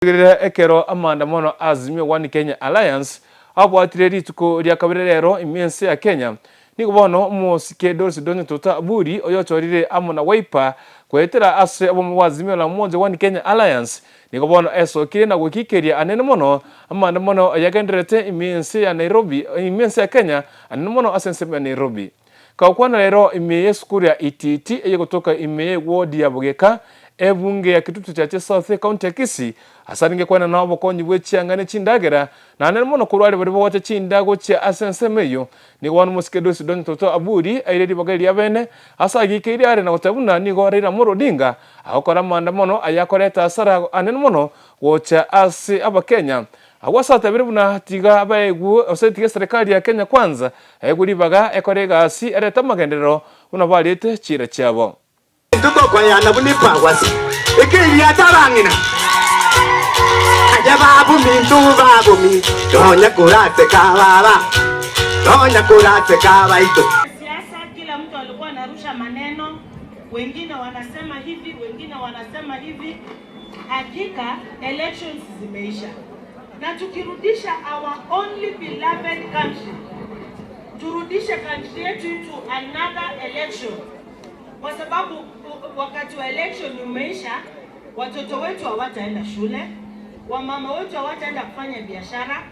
Ekero amandamano Azimio One Kenya Alliance abwatireri tuko rya kabiri rero imense ya Kenya niko bono musike Doris Donye Tota Buri oyochorire amona Wiper kwetera ase abo mu Azimio la Umoja One Kenya Alliance niko bono esokire na gukikeria anene mono amandamano yagenderete imense ya Nairobi imense ya Kenya anene mono asense ya Nairobi kakwana rero imeye skuru ya ititi eyotoka imeye wodi ya Bugeka ebunge ya kitutu cha South County ya Kisii asaringe kwana na obokonyi bwechiangane chindagera na nene mono kurwari bari bote chindago cha asensemeyo ni wanu musike Doris Donye Tota Buri aireri bagari abene asagikiri ari na gutabuna ni go Raila Odinga akora mandamano ayakoreta asara anene mono wocha ase abakenya awasata biribuna tiga abaegu osetiga serikali ya Kenya kwanza eguri baga ekorega asi ereta magenderero unabalite chira cyabo tuko kwa yana bunipa wasi ikiri atarangina ajababu mintu babu Donya kurate kababa Donya kurate kabaito. Siasa kila mtu alikuwa anarusha maneno, wengine wanasema hivi, wengine wanasema hivi. Hakika elections zimeisha na tukirudisha our only beloved country, turudishe country yetu into another election, kwa sababu wakati wa election umeisha, watoto wetu hawataenda shule, wamama wetu hawataenda kufanya biashara,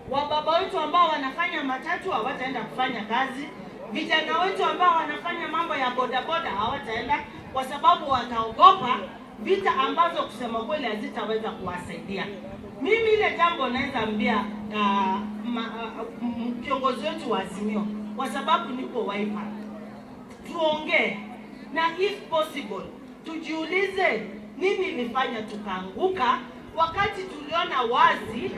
wababa wetu ambao wanafanya matatu hawataenda kufanya kazi, vijana wetu ambao wanafanya mambo ya bodaboda hawataenda kwa sababu wataogopa vita ambazo kusema kweli hazitaweza kuwasaidia. Mimi ile jambo naweza ambia kiongozi wetu wa Azimio, kwa sababu niko Wiper, tuongee na if possible tujiulize nini ilifanya tukaanguka wakati tuliona wazi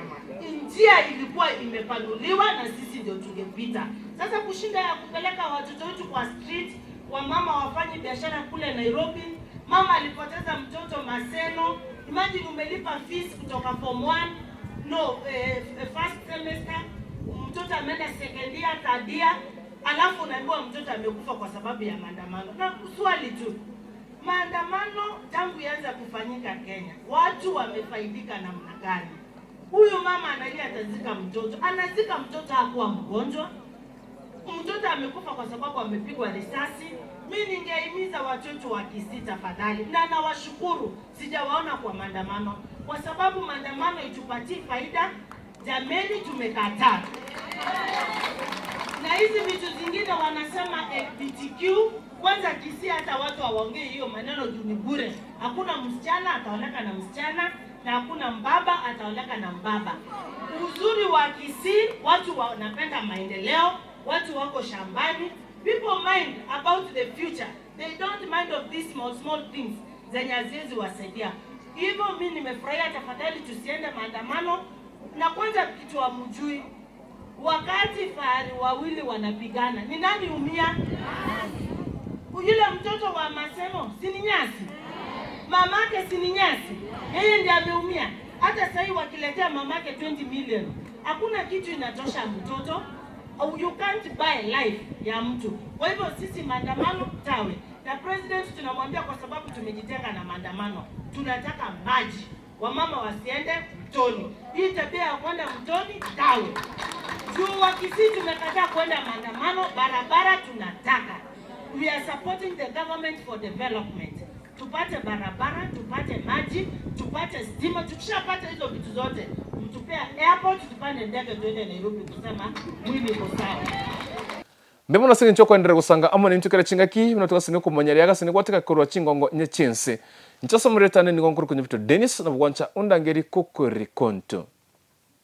njia ilikuwa imepanuliwa na sisi ndio tungepita. Sasa kushinda ya kupeleka watoto wetu kwa street, wamama wafanye biashara kule Nairobi, mama alipoteza mtoto Maseno, imagine umelipa fees kutoka form 1 first semester, mtoto ameenda second year, third year, alafu unaambiwa mtoto amekufa kwa sababu ya maandamano. Na swali tu, maandamano tangu yaanza kufanyika Kenya, watu wamefaidika namna gani? Huyu mama analia atazika mtoto, anazika mtoto hakuwa mgonjwa, mtoto amekufa kwa sababu amepigwa risasi. Mimi ningehimiza watoto wa Kisii tafadhali, na nawashukuru sijawaona kwa maandamano, kwa sababu maandamano itupatie faida. Jameni, tumekataa. Na hizi vitu zingine wanasema LGBTQ, kwanza Kisii hata watu hawaongee hiyo maneno juu ni bure. Hakuna msichana ataoleka na msichana na hakuna mbaba ataoleka na mbaba. Uzuri wa Kisii, watu wanapenda maendeleo, watu wako shambani. People mind about the future. They don't mind of these small things zenye haziwezi wasaidia. Hivyo mimi nimefurahia, tafadhali tusiende maandamano. Na kwanza kitu hamjui, wakati fahari wawili wanapigana, ni nani umia? Yule mtoto wa Maseno si ni nyasi? Mamake si ni nyasi? Yeye ndiye ameumia. Hata sasa wakiletea mamake 20 million, hakuna kitu inatosha mtoto. You can't buy life ya mtu. Kwa hivyo sisi maandamano tawe. Na president tunamwambia, kwa sababu tumejitenga na maandamano, tunataka maji. Wamama wasiende mtoni. Hii tabia ya kwenda mtoni tawe. Juu wa Kisii tumekataa kwenda maandamano, barabara tunataka. We are supporting the government for development. Tupate barabara, tupate maji, tupate stima. Tukishapata hizo vitu zote, mtupea airport, tupande ndege tuende Nairobi kusema mwili uko sawa. Mbemo nasini nchoko endere gusanga amone nchukera chingaki minatuka sini kumonyari yaga sini kwateka kurwa chingongo nye chinsi. Nchoso mretane ni gonkuru kunye vitu Dennis na bugwancha undangeri kukuri konto.